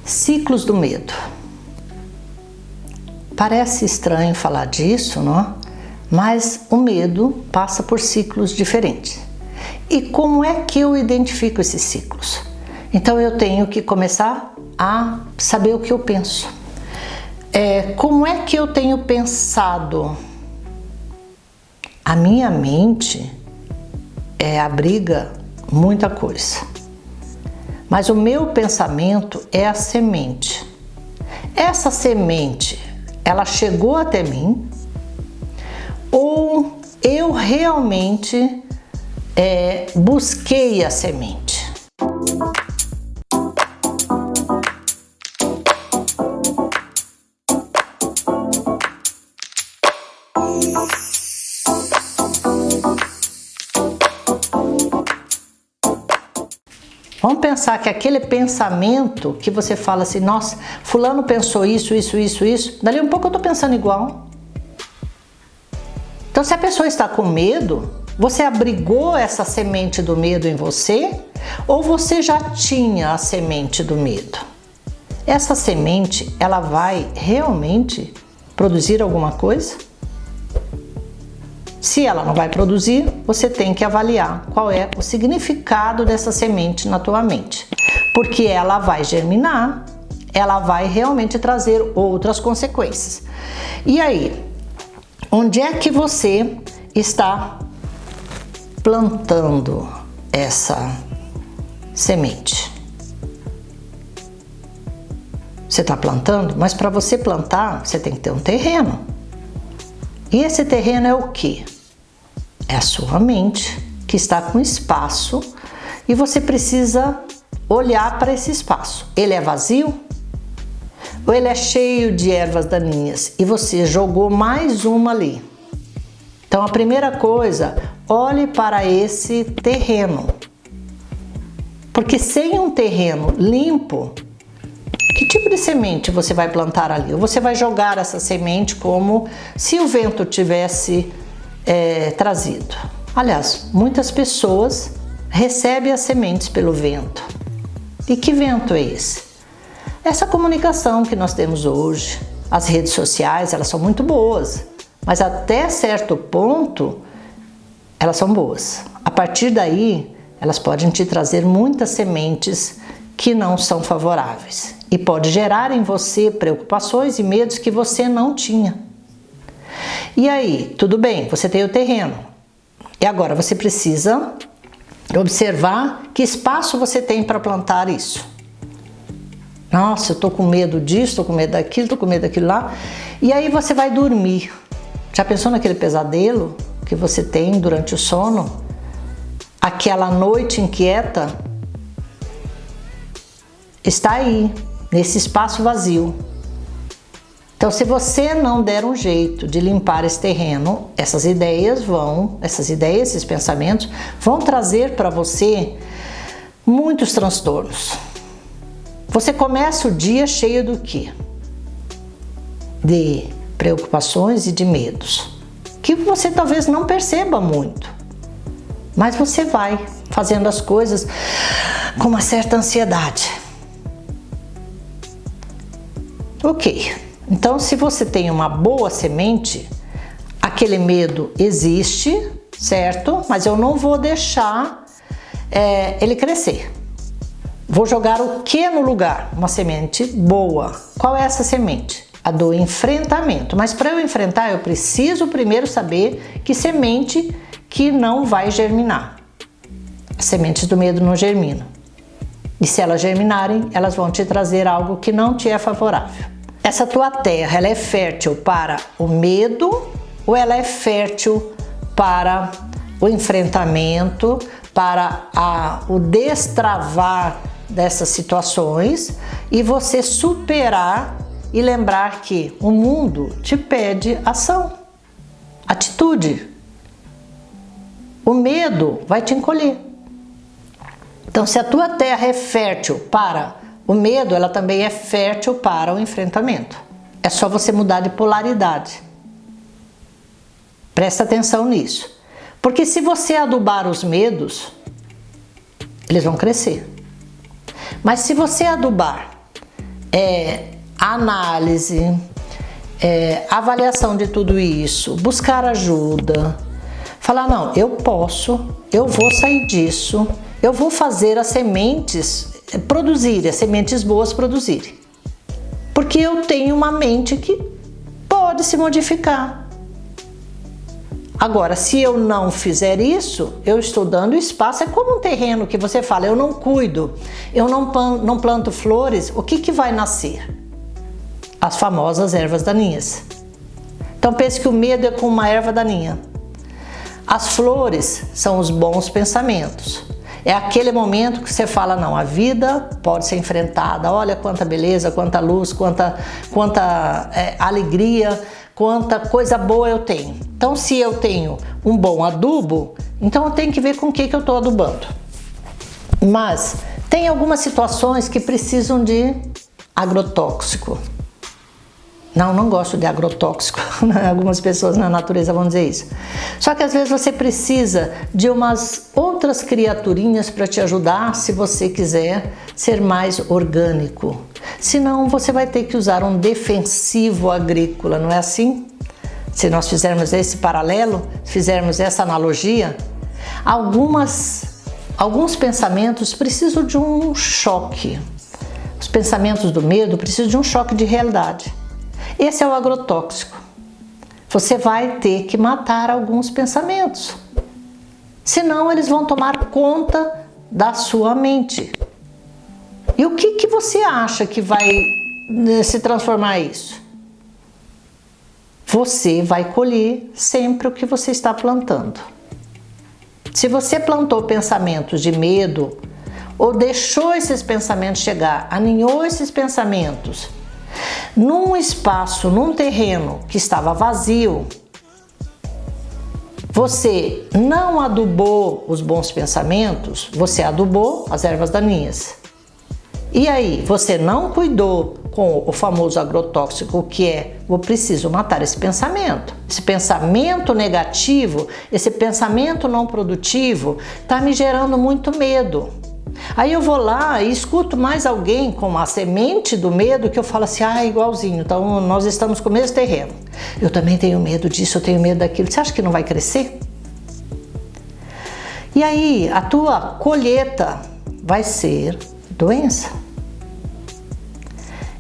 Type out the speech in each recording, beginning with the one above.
Ciclos do medo. Parece estranho falar disso, não? Mas o medo passa por ciclos diferentes. E como é que eu identifico esses ciclos? Então eu tenho que começar a saber o que eu penso. Como é que eu tenho pensado? A minha mente abriga muita coisa. Mas o meu pensamento é a semente. Essa semente, ela chegou até mim ou eu realmente busquei a semente? Vamos pensar que aquele pensamento que você fala assim, nossa, fulano pensou isso, dali um pouco eu tô pensando igual. Então se a pessoa está com medo, você abrigou essa semente do medo em você ou você já tinha a semente do medo? Essa semente, ela vai realmente produzir alguma coisa? Se ela não vai produzir, você tem que avaliar qual é o significado dessa semente na tua mente. Porque ela vai germinar, ela vai realmente trazer outras consequências. E aí, onde é que você está plantando essa semente? Você está plantando, mas para você plantar, você tem que ter um terreno. E esse terreno é o quê? É a sua mente, que está com espaço e você precisa olhar para esse espaço. Ele é vazio? Ou ele é cheio de ervas daninhas e você jogou mais uma ali? Então a primeira coisa, olhe para esse terreno. Porque sem um terreno limpo, que tipo de semente você vai plantar ali? Ou você vai jogar essa semente como se o vento tivesse trazido? Aliás, muitas pessoas recebem as sementes pelo vento. E que vento é esse? Essa comunicação que nós temos hoje, as redes sociais, elas são muito boas, mas até certo ponto elas são boas. A partir daí, elas podem te trazer muitas sementes que não são favoráveis e pode gerar em você preocupações e medos que você não tinha. E aí, tudo bem, você tem o terreno. E agora você precisa observar que espaço você tem para plantar isso. Nossa, eu tô com medo disso, tô com medo daquilo, tô com medo daquilo lá. E aí você vai dormir. Já pensou naquele pesadelo que você tem durante o sono? Aquela noite inquieta? Está aí, nesse espaço vazio. Então, se você não der um jeito de limpar esse terreno, essas ideias, esses pensamentos vão trazer para você muitos transtornos. Você começa o dia cheio do quê? De preocupações e de medos, que você talvez não perceba muito, mas você vai fazendo as coisas com uma certa ansiedade. Ok, então se você tem uma boa semente, aquele medo existe, certo? Mas eu não vou deixar ele crescer. Vou jogar o que no lugar? Uma semente boa. Qual é essa semente? A do enfrentamento. Mas para eu enfrentar, eu preciso primeiro saber que semente que não vai germinar. As sementes do medo não germinam. E se elas germinarem, elas vão te trazer algo que não te é favorável. Essa tua terra, ela é fértil para o medo ou ela é fértil para o enfrentamento, para o destravar dessas situações e você superar e lembrar que o mundo te pede ação, atitude. O medo vai te encolher. Então, se a tua terra é fértil para o medo, ela também é fértil para o enfrentamento. É só você mudar de polaridade. Presta atenção nisso. Porque se você adubar os medos, eles vão crescer. Mas se você adubar análise, avaliação de tudo isso, buscar ajuda, falar, não, eu posso, eu vou sair disso, eu vou fazer as sementes produzirem, as sementes boas produzirem. Porque eu tenho uma mente que pode se modificar. Agora, se eu não fizer isso, eu estou dando espaço. É como um terreno que você fala, eu não cuido, eu não planto flores, o que vai nascer? As famosas ervas daninhas. Então pense que o medo é como uma erva daninha. As flores são os bons pensamentos. É aquele momento que você fala, não, a vida pode ser enfrentada, olha quanta beleza, quanta luz, quanta alegria, quanta coisa boa eu tenho. Então, se eu tenho um bom adubo, então eu tenho que ver com o que eu estou adubando. Mas tem algumas situações que precisam de agrotóxico. Não gosto de agrotóxico, algumas pessoas na natureza vão dizer isso. Só que às vezes você precisa de umas outras criaturinhas para te ajudar se você quiser ser mais orgânico. Senão você vai ter que usar um defensivo agrícola, não é assim? Se nós fizermos esse paralelo, fizermos essa analogia, alguns pensamentos precisam de um choque. Os pensamentos do medo precisam de um choque de realidade. Esse é o agrotóxico. Você vai ter que matar alguns pensamentos. Senão eles vão tomar conta da sua mente. E o que você acha que vai se transformar isso? Você vai colher sempre o que você está plantando. Se você plantou pensamentos de medo, ou deixou esses pensamentos chegar, aninhou esses pensamentos num espaço, num terreno que estava vazio, você não adubou os bons pensamentos, você adubou as ervas daninhas. E aí, você não cuidou com o famoso agrotóxico, que é, eu preciso matar esse pensamento negativo, esse pensamento não produtivo, está me gerando muito medo. Aí eu vou lá e escuto mais alguém com a semente do medo que eu falo assim, igualzinho, então nós estamos com o mesmo terreno. Eu também tenho medo disso, eu tenho medo daquilo. Você acha que não vai crescer? E aí a tua colheita vai ser doença.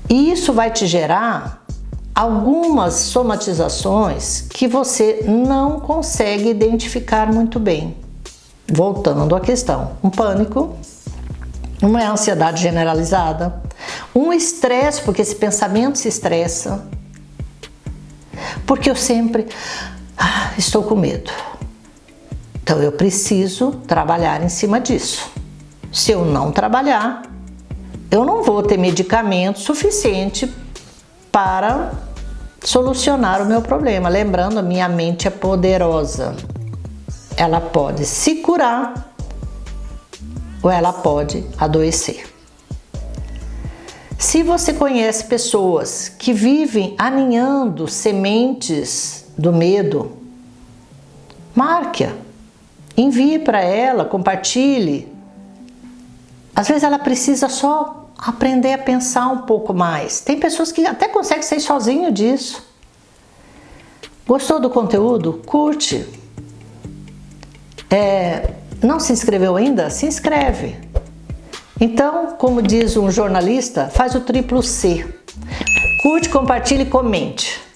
E isso vai te gerar algumas somatizações que você não consegue identificar muito bem. Voltando à questão, um pânico, uma ansiedade generalizada, um estresse, porque esse pensamento se estressa, porque eu sempre estou com medo. Então eu preciso trabalhar em cima disso. Se eu não trabalhar, eu não vou ter medicamento suficiente para solucionar o meu problema. Lembrando, a minha mente é poderosa. Ela pode se curar ou ela pode adoecer. Se você conhece pessoas que vivem aninhando sementes do medo, marque-a, envie para ela, compartilhe. Às vezes ela precisa só aprender a pensar um pouco mais. Tem pessoas que até conseguem sair sozinho disso. Gostou do conteúdo? Curte. Não se inscreveu ainda? Se inscreve. Então, como diz um jornalista, faz o triplo C. Curte, compartilhe e comente.